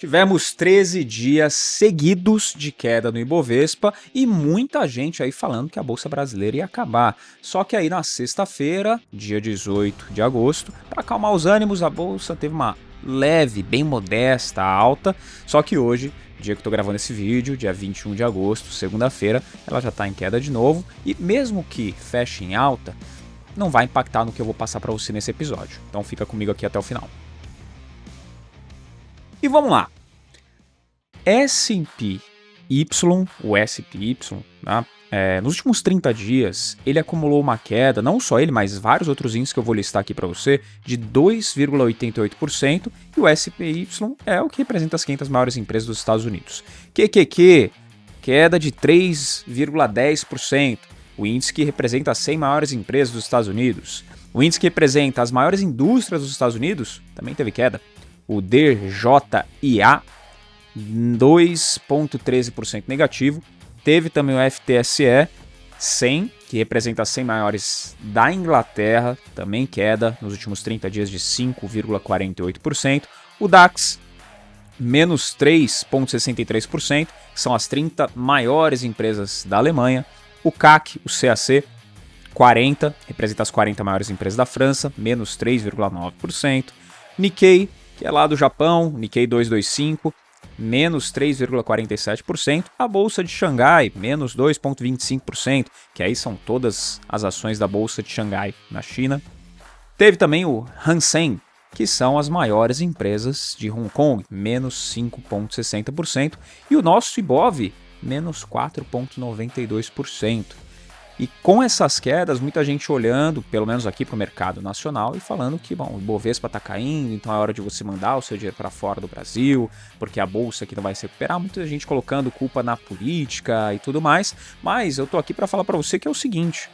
Tivemos 13 dias seguidos de queda no Ibovespa e muita gente aí falando que a Bolsa Brasileira ia acabar. Só que aí na sexta-feira, dia 18 de agosto, para acalmar os ânimos, a Bolsa teve uma leve, bem modesta alta, só que hoje, dia que eu tô gravando esse vídeo, dia 21 de agosto, segunda-feira, ela já tá em queda de novo e mesmo que feche em alta, não vai impactar no que eu vou passar para você nesse episódio. Então fica comigo aqui até o final. E vamos lá. S&P Y, o SPY, tá? Nos últimos 30 dias, ele acumulou uma queda, não só ele, mas vários outros índices que eu vou listar aqui para você, de 2,88%, e o SPY é o que representa as 500 maiores empresas dos Estados Unidos. Queda de 3,10%, o índice que representa as 100 maiores empresas dos Estados Unidos. O índice que representa as maiores indústrias dos Estados Unidos também teve queda. O DJIA, 2,13% negativo. Teve também o FTSE 100, que representa as 100 maiores da Inglaterra, também queda nos últimos 30 dias de 5,48%. O DAX, menos 3,63%, que são as 30 maiores empresas da Alemanha. O CAC, o CAC, 40, representa as 40 maiores empresas da França, menos 3,9%. Nikkei, que é lá do Japão, Nikkei 225, menos 3,47%. A Bolsa de Xangai, menos 2,25%, que aí são todas as ações da Bolsa de Xangai na China. Teve também o Hang Seng, que são as maiores empresas de Hong Kong, menos 5,60%. E o nosso Ibov, menos 4,92%. E com essas quedas, muita gente olhando, pelo menos aqui para o mercado nacional, e falando que, bom, o Ibovespa está caindo, então é hora de você mandar o seu dinheiro para fora do Brasil, porque a Bolsa aqui não vai se recuperar. Muita gente colocando culpa na política e tudo mais, mas eu tô aqui para falar para você que é o seguinte: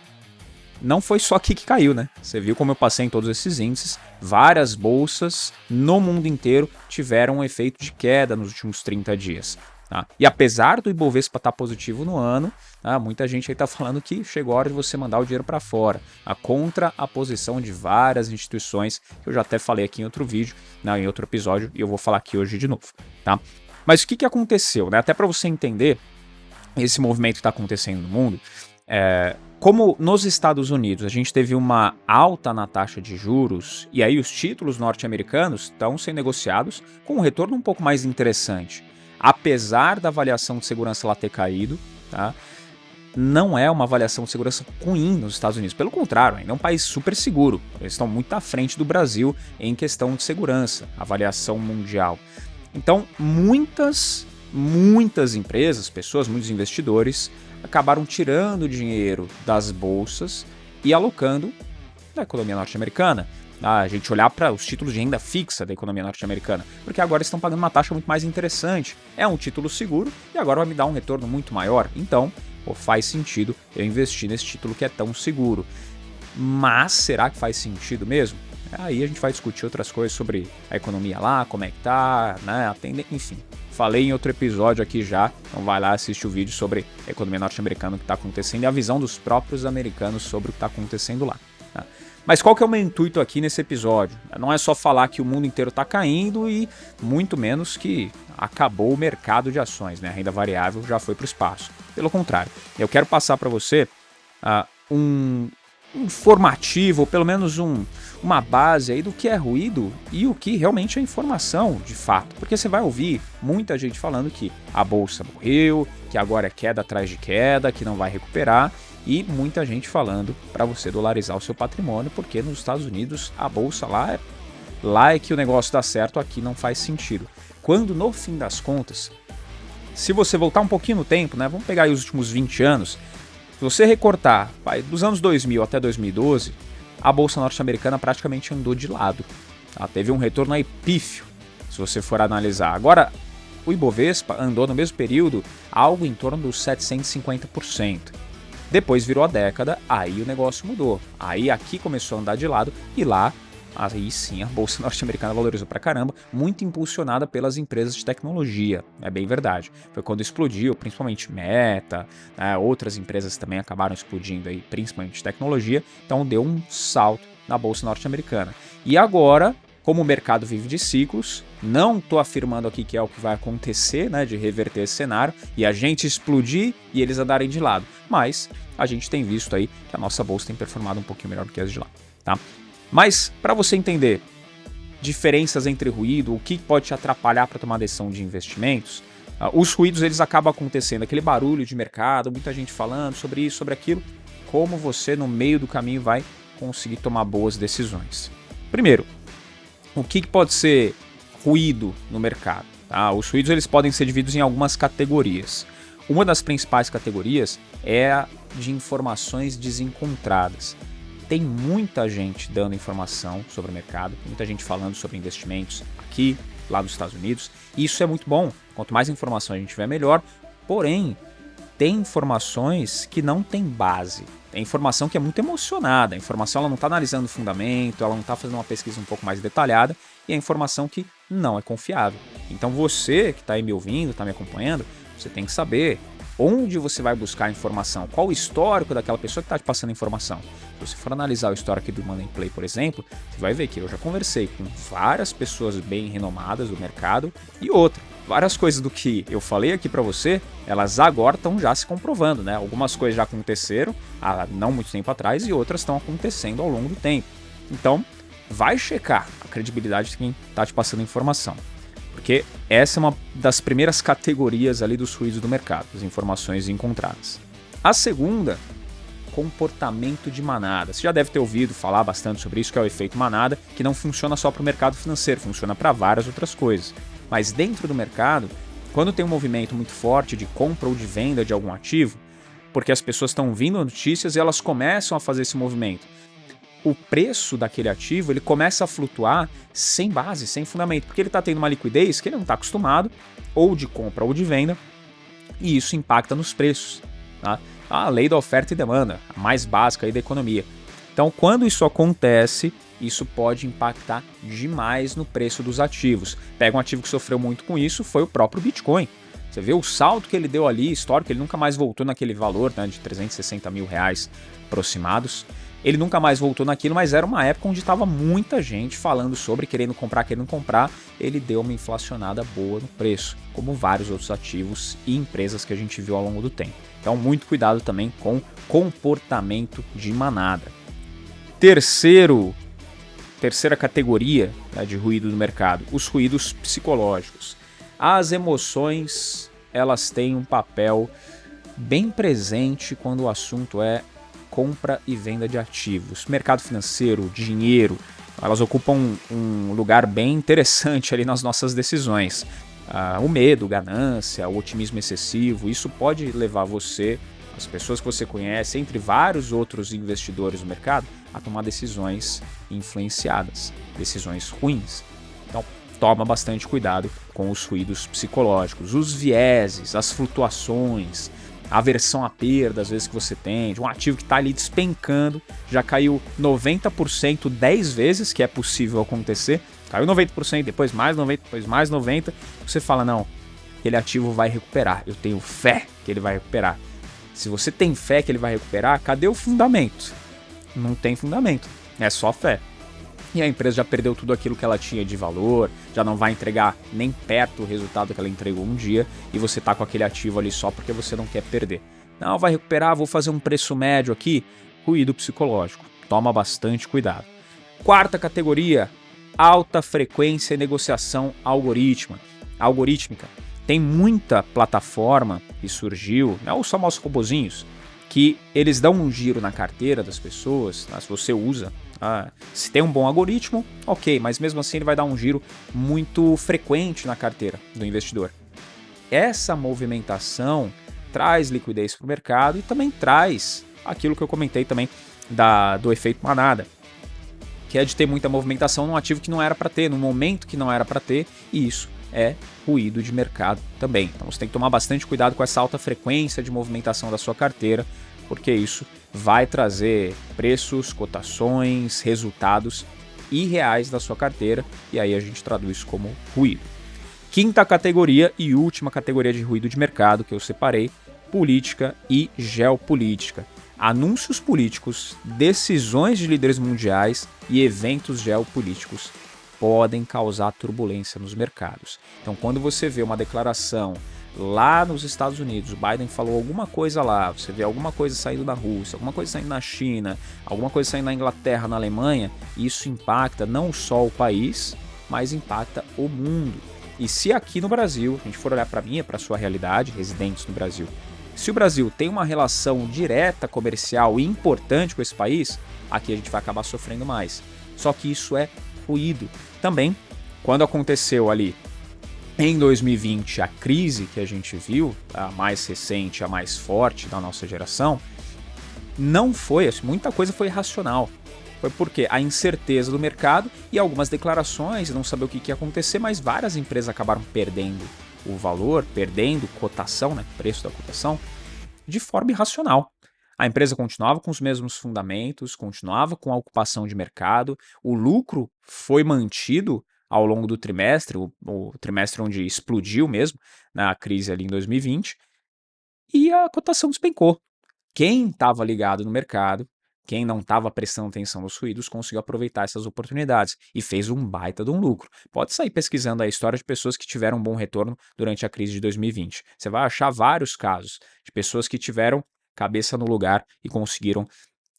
não foi só aqui que caiu, né? Você viu como eu passei em todos esses índices, várias bolsas no mundo inteiro tiveram um efeito de queda nos últimos 30 dias. Tá? E apesar do Ibovespa estar positivo no ano, tá? Muita gente aí está falando que chegou a hora de você mandar o dinheiro para fora, contra a posição de várias instituições, que eu já até falei aqui em outro vídeo, né, em outro episódio, e eu vou falar aqui hoje de novo. Tá? Mas o que aconteceu? Né? Até para você entender esse movimento que está acontecendo no mundo, como nos Estados Unidos a gente teve uma alta na taxa de juros, e aí os títulos norte-americanos estão sendo negociados com um retorno um pouco mais interessante. Apesar da avaliação de segurança lá ter caído, tá? Não é uma avaliação de segurança ruim nos Estados Unidos. Pelo contrário, ainda é um país super seguro. Eles estão muito à frente do Brasil em questão de segurança, avaliação mundial. Então, muitas empresas, pessoas, muitos investidores acabaram tirando dinheiro das bolsas e alocando na economia norte-americana. A gente olhar para os títulos de renda fixa da economia norte-americana, porque agora estão pagando uma taxa muito mais interessante. É um título seguro e agora vai me dar um retorno muito maior. Então, faz sentido eu investir nesse título que é tão seguro. Mas será que faz sentido mesmo? Aí a gente vai discutir outras coisas sobre a economia lá, como é que tá, né? Enfim, falei em outro episódio aqui já, então vai lá assistir o vídeo sobre a economia norte-americana, o que está acontecendo e a visão dos próprios americanos sobre o que está acontecendo lá. Tá? Mas qual que é o meu intuito aqui nesse episódio? Não é só falar que o mundo inteiro está caindo e muito menos que acabou o mercado de ações, né? A renda variável já foi para o espaço. Pelo contrário, eu quero passar para você um informativo, ou pelo menos uma base aí do que é ruído e o que realmente é informação de fato. Porque você vai ouvir muita gente falando que a bolsa morreu, que agora é queda atrás de queda, que não vai recuperar. E muita gente falando para você dolarizar o seu patrimônio, porque nos Estados Unidos a bolsa lá é que o negócio dá certo, aqui não faz sentido. Quando no fim das contas, se você voltar um pouquinho no tempo, né, vamos pegar aí os últimos 20 anos, se você recortar dos anos 2000 até 2012, a bolsa norte-americana praticamente andou de lado. Ela teve um retorno aí pífio, se você for analisar. Agora, o Ibovespa andou no mesmo período algo em torno dos 750%. Depois virou a década, aí o negócio mudou. Aí aqui começou a andar de lado e lá, aí sim, a bolsa norte-americana valorizou pra caramba, muito impulsionada pelas empresas de tecnologia, é bem verdade. Foi quando explodiu, principalmente Meta, né, outras empresas também acabaram explodindo aí, principalmente de tecnologia, então deu um salto na bolsa norte-americana. E agora, como o mercado vive de ciclos, não estou afirmando aqui que é o que vai acontecer, né, de reverter esse cenário e a gente explodir e eles andarem de lado, mas a gente tem visto aí que a nossa bolsa tem performado um pouquinho melhor do que as de lá, tá? Mas para você entender diferenças entre ruído, o que pode te atrapalhar para tomar decisão de investimentos, os ruídos eles acabam acontecendo, aquele barulho de mercado, muita gente falando sobre isso, sobre aquilo, como você no meio do caminho vai conseguir tomar boas decisões. Primeiro, o que pode ser ruído no mercado? Tá? Os ruídos eles podem ser divididos em algumas categorias. Uma das principais categorias é a de informações desencontradas. Tem muita gente dando informação sobre o mercado, muita gente falando sobre investimentos aqui, lá dos Estados Unidos, e isso é muito bom. Quanto mais informação a gente tiver, melhor. Porém, tem informações que não têm base. Tem informação que é muito emocionada. A informação ela não está analisando o fundamento, ela não está fazendo uma pesquisa um pouco mais detalhada, e é informação que não é confiável. Então você que está aí me ouvindo, está me acompanhando, você tem que saber onde você vai buscar a informação, qual o histórico daquela pessoa que está te passando a informação. Se você for analisar o histórico aqui do Money Play, por exemplo, você vai ver que eu já conversei com várias pessoas bem renomadas do mercado e várias coisas do que eu falei aqui para você, elas agora estão já se comprovando, né? Algumas coisas já aconteceram há não muito tempo atrás e outras estão acontecendo ao longo do tempo. Então, vai checar a credibilidade de quem está te passando a informação. Porque essa é uma das primeiras categorias ali dos ruídos do mercado, as informações encontradas. A segunda, comportamento de manada. Você já deve ter ouvido falar bastante sobre isso, que é o efeito manada, que não funciona só para o mercado financeiro, funciona para várias outras coisas. Mas dentro do mercado, quando tem um movimento muito forte de compra ou de venda de algum ativo, porque as pessoas estão ouvindo notícias e elas começam a fazer esse movimento, o preço daquele ativo ele começa a flutuar sem base, sem fundamento, porque ele está tendo uma liquidez que ele não está acostumado, ou de compra ou de venda, e isso impacta nos preços. Tá? A lei da oferta e demanda, a mais básica aí da economia. Então, quando isso acontece, isso pode impactar demais no preço dos ativos. Pega um ativo que sofreu muito com isso, foi o próprio Bitcoin. Você vê o salto que ele deu ali, histórico, ele nunca mais voltou naquele valor, né, de 360 mil reais aproximados. Ele nunca mais voltou naquilo, mas era uma época onde estava muita gente falando sobre, querendo comprar. Ele deu uma inflacionada boa no preço, como vários outros ativos e empresas que a gente viu ao longo do tempo. Então, muito cuidado também com comportamento de manada. Terceira categoria, né, de ruído do mercado, os ruídos psicológicos. As emoções, elas têm um papel bem presente quando o assunto é compra e venda de ativos. Mercado financeiro, dinheiro, elas ocupam um lugar bem interessante ali nas nossas decisões. O medo, ganância, o otimismo excessivo, isso pode levar você, as pessoas que você conhece, entre vários outros investidores no mercado, a tomar decisões influenciadas, decisões ruins. Então, toma bastante cuidado com os ruídos psicológicos, os vieses, as flutuações, a aversão à perda, às vezes, que você tem, de um ativo que está ali despencando, já caiu 90% 10 vezes, que é possível acontecer, caiu 90%, depois mais 90%, depois mais 90%, você fala, não, aquele ativo vai recuperar, eu tenho fé que ele vai recuperar. Se você tem fé que ele vai recuperar, cadê o fundamento? Não tem fundamento, é só fé. E a empresa já perdeu tudo aquilo que ela tinha de valor, já não vai entregar nem perto o resultado que ela entregou um dia, e você tá com aquele ativo ali só porque você não quer perder. Não, vai recuperar, vou fazer um preço médio aqui. Ruído psicológico. Toma bastante cuidado. Quarta categoria, alta frequência e negociação algorítmica. Tem muita plataforma que surgiu, né, os famosos robozinhos, que eles dão um giro na carteira das pessoas, né, se você usa. Se tem um bom algoritmo, ok, mas mesmo assim ele vai dar um giro muito frequente na carteira do investidor. Essa movimentação traz liquidez para o mercado e também traz aquilo que eu comentei também do efeito manada, que é de ter muita movimentação num ativo que não era para ter, num momento que não era para ter, e isso é ruído de mercado também. Então você tem que tomar bastante cuidado com essa alta frequência de movimentação da sua carteira, porque isso vai trazer preços, cotações, resultados irreais da sua carteira, e aí a gente traduz como ruído. Quinta categoria e última categoria de ruído de mercado que eu separei, política e geopolítica. Anúncios políticos, decisões de líderes mundiais e eventos geopolíticos podem causar turbulência nos mercados. Então, quando você vê uma declaração lá nos Estados Unidos, o Biden falou alguma coisa lá, você vê alguma coisa saindo da Rússia, alguma coisa saindo na China, alguma coisa saindo na Inglaterra, na Alemanha, isso impacta não só o país, mas impacta o mundo. E se aqui no Brasil, a gente for olhar para mim, para a sua realidade, residentes no Brasil, se o Brasil tem uma relação direta comercial e importante com esse país, aqui a gente vai acabar sofrendo mais. Só que isso é ruído. Também, quando aconteceu ali em 2020 a crise que a gente viu, a mais recente, a mais forte da nossa geração, não foi, muita coisa foi irracional. Foi porque a incerteza do mercado e algumas declarações, não saber o que ia acontecer, mas várias empresas acabaram perdendo o valor, perdendo cotação, né, preço da cotação, de forma irracional. A empresa continuava com os mesmos fundamentos, continuava com a ocupação de mercado, o lucro foi mantido ao longo do trimestre, o trimestre onde explodiu mesmo, na crise ali em 2020, e a cotação despencou. Quem estava ligado no mercado, quem não estava prestando atenção nos ruídos, conseguiu aproveitar essas oportunidades e fez um baita de um lucro. Pode sair pesquisando a história de pessoas que tiveram um bom retorno durante a crise de 2020. Você vai achar vários casos de pessoas que tiveram cabeça no lugar e conseguiram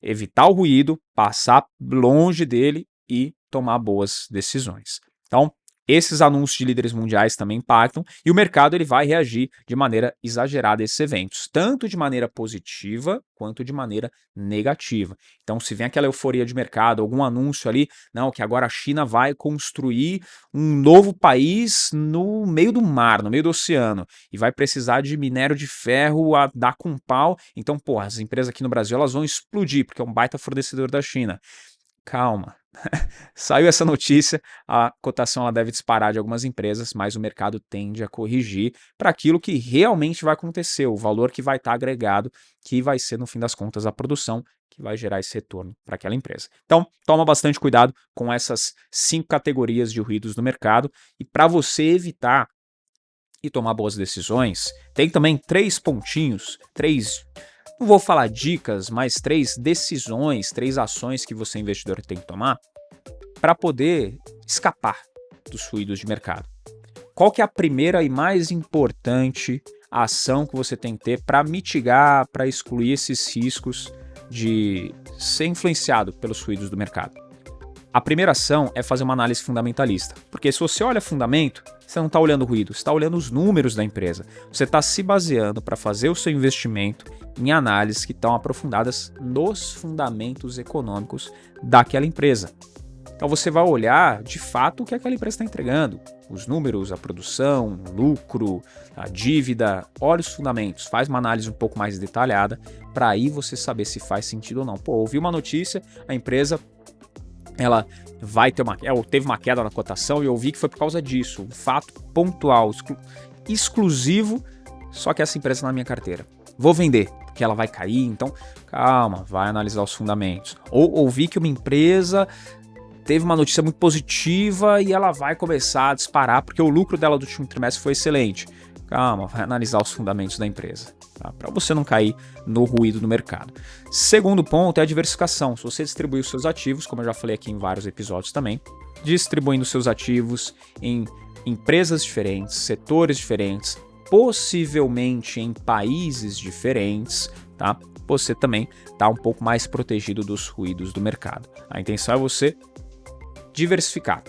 evitar o ruído, passar longe dele e tomar boas decisões. Então, esses anúncios de líderes mundiais também impactam e o mercado ele vai reagir de maneira exagerada a esses eventos, tanto de maneira positiva quanto de maneira negativa. Então, se vem aquela euforia de mercado, algum anúncio ali, não, que agora a China vai construir um novo país no meio do mar, no meio do oceano, e vai precisar de minério de ferro a dar com pau, então, pô, as empresas aqui no Brasil elas vão explodir, porque é um baita fornecedor da China. Calma. Saiu essa notícia, a cotação ela deve disparar de algumas empresas, mas o mercado tende a corrigir para aquilo que realmente vai acontecer, o valor que vai estar agregado, que vai ser, no fim das contas, a produção que vai gerar esse retorno para aquela empresa. Então, toma bastante cuidado com essas 5 categorias de ruídos no mercado e para você evitar e tomar boas decisões, tem também 3 pontinhos, 3... não vou falar dicas, mas 3 decisões, 3 ações que você, investidor, tem que tomar para poder escapar dos ruídos de mercado. Qual que é a primeira e mais importante ação que você tem que ter para mitigar, para excluir esses riscos de ser influenciado pelos ruídos do mercado? A primeira ação é fazer uma análise fundamentalista, porque se você olha fundamento, você não está olhando o ruído, você está olhando os números da empresa. Você está se baseando para fazer o seu investimento em análises que estão aprofundadas nos fundamentos econômicos daquela empresa. Então você vai olhar de fato o que aquela empresa está entregando, os números, a produção, o lucro, a dívida, olha os fundamentos, faz uma análise um pouco mais detalhada para aí você saber se faz sentido ou não. Pô, ouvi uma notícia, a empresa ela vai ter teve uma queda na cotação e eu vi que foi por causa disso, um fato pontual, exclusivo, só que essa empresa na minha carteira. Vou vender, porque ela vai cair, então calma, vai analisar os fundamentos. Ou ouvi que uma empresa teve uma notícia muito positiva e ela vai começar a disparar porque o lucro dela do último trimestre foi excelente. Calma, vai analisar os fundamentos da empresa, tá? Para você não cair no ruído do mercado. Segundo ponto é a diversificação. Se você distribuir os seus ativos, como eu já falei aqui em vários episódios também, distribuindo seus ativos em empresas diferentes, setores diferentes, possivelmente em países diferentes, tá? Você também está um pouco mais protegido dos ruídos do mercado. A intenção é você diversificar.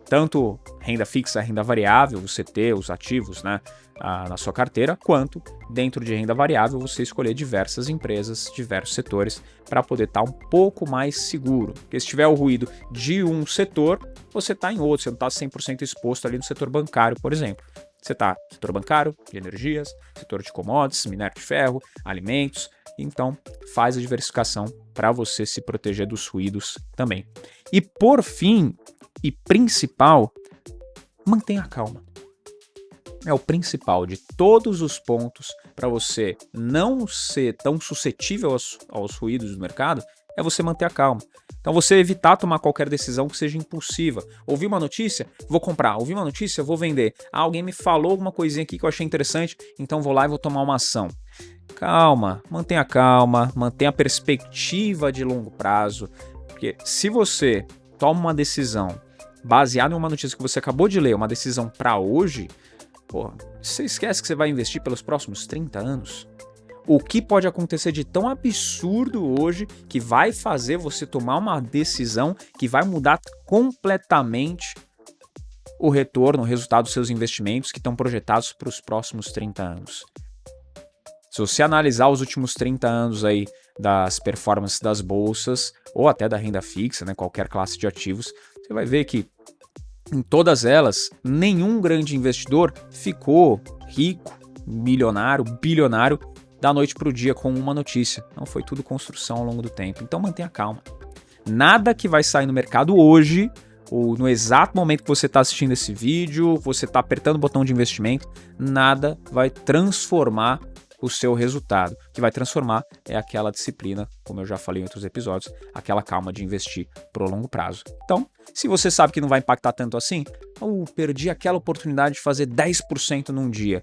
Tanto renda fixa, renda variável, você ter os ativos, né, na sua carteira, quanto dentro de renda variável você escolher diversas empresas, diversos setores, para poder estar um pouco mais seguro. Porque se tiver o ruído de um setor, você está em outro, você não está 100% exposto ali no setor bancário, por exemplo. Você está no setor bancário, de energias, setor de commodities, minério de ferro, alimentos. Então, faz a diversificação para você se proteger dos ruídos também. E por fim, e principal, mantenha calma. É o principal de todos os pontos para você não ser tão suscetível aos ruídos do mercado, é você manter a calma. Então você evitar tomar qualquer decisão que seja impulsiva. Ouvi uma notícia? Vou comprar. Ouvi uma notícia? Vou vender. Ah, alguém me falou alguma coisinha aqui que eu achei interessante, então vou lá e vou tomar uma ação. Calma, mantenha a perspectiva de longo prazo, porque se você toma uma decisão baseado em uma notícia que você acabou de ler, uma decisão para hoje, pô, você esquece que você vai investir pelos próximos 30 anos? O que pode acontecer de tão absurdo hoje que vai fazer você tomar uma decisão que vai mudar completamente o retorno, o resultado dos seus investimentos que estão projetados para os próximos 30 anos? Se você analisar os últimos 30 anos aí das performances das bolsas ou até da renda fixa, né, qualquer classe de ativos, você vai ver que em todas elas, nenhum grande investidor ficou rico, milionário, bilionário da noite para o dia com uma notícia. Não, foi tudo construção ao longo do tempo. Então mantenha calma. Nada que vai sair no mercado hoje, ou no exato momento que você está assistindo esse vídeo, você está apertando o botão de investimento, nada vai transformar o seu resultado. O que vai transformar é aquela disciplina, como eu já falei em outros episódios, aquela calma de investir pro longo prazo. Então, se você sabe que não vai impactar tanto assim, perdi aquela oportunidade de fazer 10% num dia.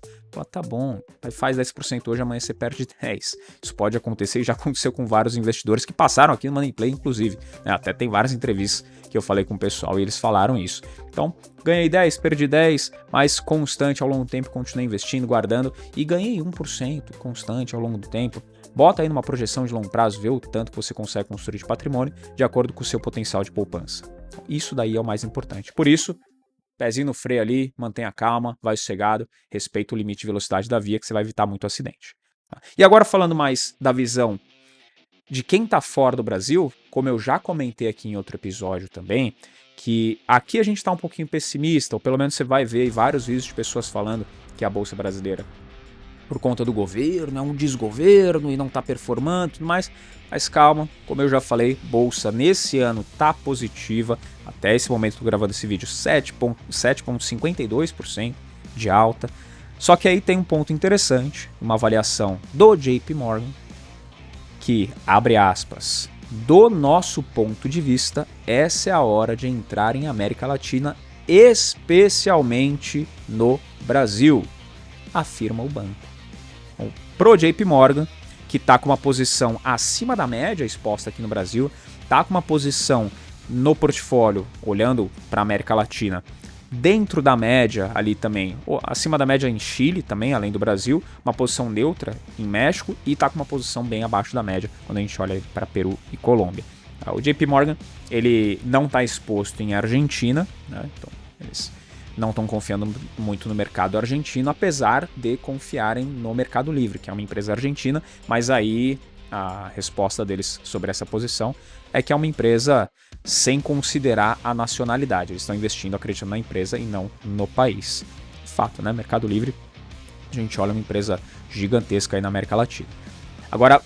Tá bom, faz 10% hoje, amanhã você perde 10%. Isso pode acontecer e já aconteceu com vários investidores que passaram aqui no Money Play, inclusive. Até tem várias entrevistas que eu falei com o pessoal e eles falaram isso. Então, ganhei 10, perdi 10, mas constante ao longo do tempo, continuei investindo, guardando e ganhei 1% constante ao longo do tempo. Bota aí numa projeção de longo prazo, vê o tanto que você consegue construir de patrimônio de acordo com o seu potencial de poupança. Isso daí é o mais importante. Por isso, pezinho no freio ali, mantenha calma, vai sossegado, respeita o limite de velocidade da via que você vai evitar muito acidente. E agora falando mais da visão de quem está fora do Brasil, como eu já comentei aqui em outro episódio também, que aqui a gente está um pouquinho pessimista, ou pelo menos você vai ver vários vídeos de pessoas falando que a Bolsa Brasileira, por conta do governo, é um desgoverno e não está performando e tudo mais. Mas calma, como eu já falei, Bolsa nesse ano está positiva, até esse momento que eu tô gravando esse vídeo, 7,52% de alta. Só que aí tem um ponto interessante, uma avaliação do JP Morgan, que, abre aspas, do nosso ponto de vista, essa é a hora de entrar em América Latina, especialmente no Brasil, afirma o banco. Bom, pro JP Morgan, que está com uma posição acima da média exposta aqui no Brasil, está com uma posição no portfólio, olhando para a América Latina, dentro da média ali também, acima da média em Chile também, além do Brasil, uma posição neutra em México e está com uma posição bem abaixo da média quando a gente olha para Peru e Colômbia. O JP Morgan, ele não está exposto em Argentina, né? Então eles não estão confiando muito no mercado argentino, apesar de confiarem no Mercado Livre, que é uma empresa argentina, mas aí a resposta deles sobre essa posição é que é uma empresa sem considerar a nacionalidade. Eles estão investindo, acreditando na empresa e não no país. Fato, né? Mercado Livre, a gente olha uma empresa gigantesca aí na América Latina. Agora,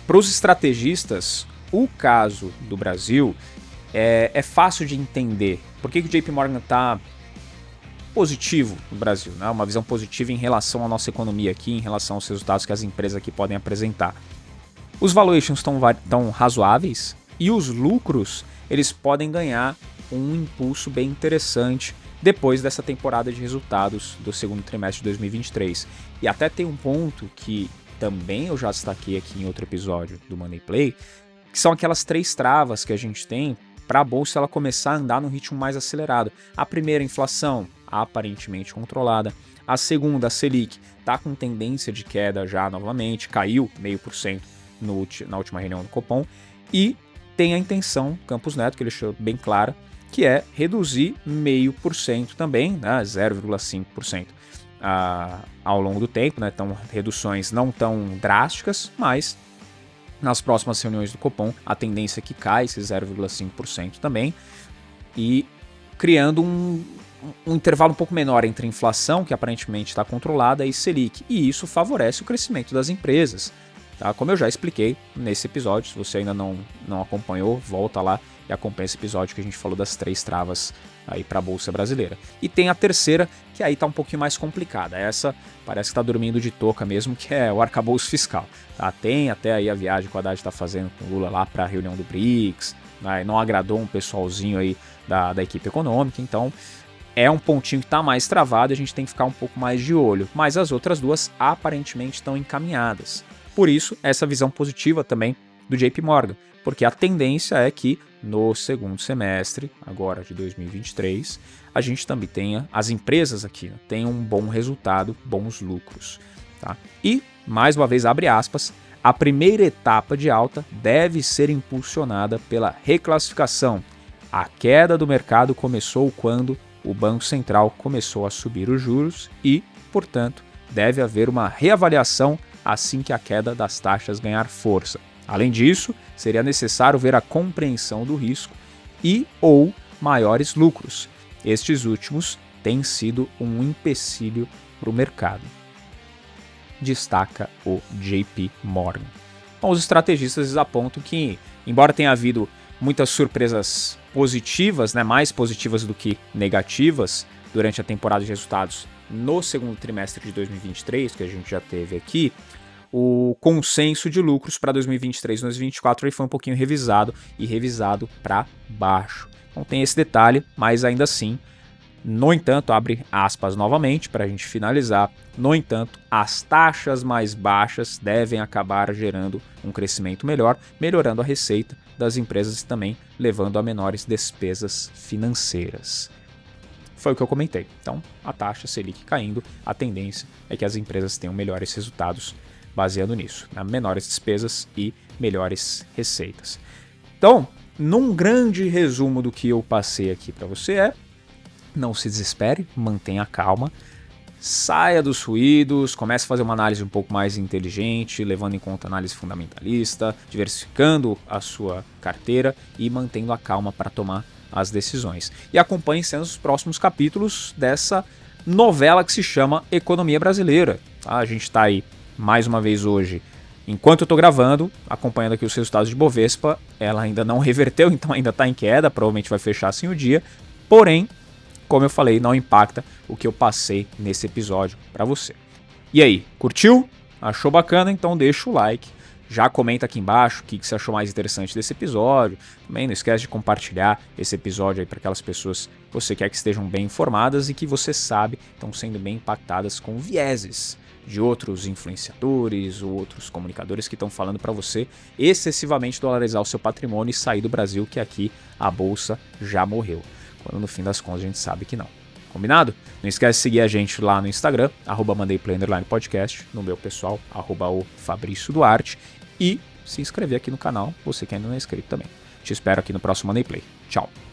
para os estrategistas, o caso do Brasil é fácil de entender. Por que o JP Morgan está positivo no Brasil, né? Uma visão positiva em relação à nossa economia aqui, em relação aos resultados que as empresas aqui podem apresentar. Os valuations estão razoáveis e os lucros eles podem ganhar um impulso bem interessante depois dessa temporada de resultados do segundo trimestre de 2023. E até tem um ponto que também eu já destaquei aqui em outro episódio do Money Play, que são aquelas 3 travas que a gente tem para a bolsa ela começar a andar num ritmo mais acelerado. A primeira, a inflação, aparentemente controlada. A segunda, a Selic, está com tendência de queda já novamente, caiu 0,5% na última reunião do Copom. E tem a intenção, Campos Neto, que ele deixou bem clara, que é reduzir 0,5% também, né, 0,5% ao longo do tempo, né? Então, reduções não tão drásticas, mas nas próximas reuniões do Copom, a tendência é que cai esse 0,5% também, e criando um intervalo um pouco menor entre inflação, que aparentemente está controlada, e Selic. E isso favorece o crescimento das empresas. Tá? Como eu já expliquei nesse episódio, se você ainda não acompanhou, volta lá e acompanha esse episódio que a gente falou das 3 travas aí para a Bolsa Brasileira. E tem a terceira, que aí está um pouquinho mais complicada. Essa parece que está dormindo de touca mesmo, que é o arcabouço fiscal. Tá? Tem até aí a viagem que o Haddad está fazendo com o Lula lá para a reunião do BRICS, né? Não agradou um pessoalzinho aí da equipe econômica, então é um pontinho que está mais travado e a gente tem que ficar um pouco mais de olho. Mas as outras duas aparentemente estão encaminhadas. Por isso, essa visão positiva também do JP Morgan, porque a tendência é que no segundo semestre, agora de 2023, a gente também tenha, as empresas aqui, tenham um bom resultado, bons lucros. Tá? E, mais uma vez, abre aspas, a primeira etapa de alta deve ser impulsionada pela reclassificação. A queda do mercado começou quando o Banco Central começou a subir os juros e, portanto, deve haver uma reavaliação assim que a queda das taxas ganhar força. Além disso, seria necessário ver a compreensão do risco e ou maiores lucros. Estes últimos têm sido um empecilho para o mercado. Destaca o JP Morgan. Bom, os estrategistas apontam que, embora tenha havido muitas surpresas positivas, mais positivas do que negativas, durante a temporada de resultados no segundo trimestre de 2023, que a gente já teve aqui, o consenso de lucros para 2023 e 2024 foi um pouquinho revisado para baixo. Então tem esse detalhe, mas ainda assim, no entanto, abre aspas novamente para a gente finalizar, no entanto, as taxas mais baixas devem acabar gerando um crescimento melhor, melhorando a receita das empresas e também levando a menores despesas financeiras. Foi o que eu comentei. Então, a taxa Selic caindo, a tendência é que as empresas tenham melhores resultados baseado nisso, menores despesas e melhores receitas. Então, num grande resumo do que eu passei aqui para você não se desespere, mantenha calma, saia dos ruídos, comece a fazer uma análise um pouco mais inteligente, levando em conta a análise fundamentalista, diversificando a sua carteira e mantendo a calma para tomar as decisões. E acompanhe sendo os próximos capítulos dessa novela que se chama Economia Brasileira. Tá? A gente está aí mais uma vez hoje, enquanto eu estou gravando, acompanhando aqui os resultados de Bovespa, ela ainda não reverteu, então ainda está em queda, provavelmente vai fechar assim o dia, porém, como eu falei, não impacta o que eu passei nesse episódio para você. E aí, curtiu? Achou bacana? Então deixa o like, já comenta aqui embaixo o que você achou mais interessante desse episódio, também não esquece de compartilhar esse episódio aí para aquelas pessoas que você quer que estejam bem informadas e que você sabe estão sendo bem impactadas com vieses de outros influenciadores ou outros comunicadores que estão falando para você excessivamente dolarizar o seu patrimônio e sair do Brasil, que aqui a bolsa já morreu. Quando no fim das contas a gente sabe que não. Combinado? Não esquece de seguir a gente lá no Instagram, @mandeiplay_podcast, no meu pessoal, @o Fabrício Duarte, e se inscrever aqui no canal, você que ainda não é inscrito também. Te espero aqui no próximo Monday Play. Tchau!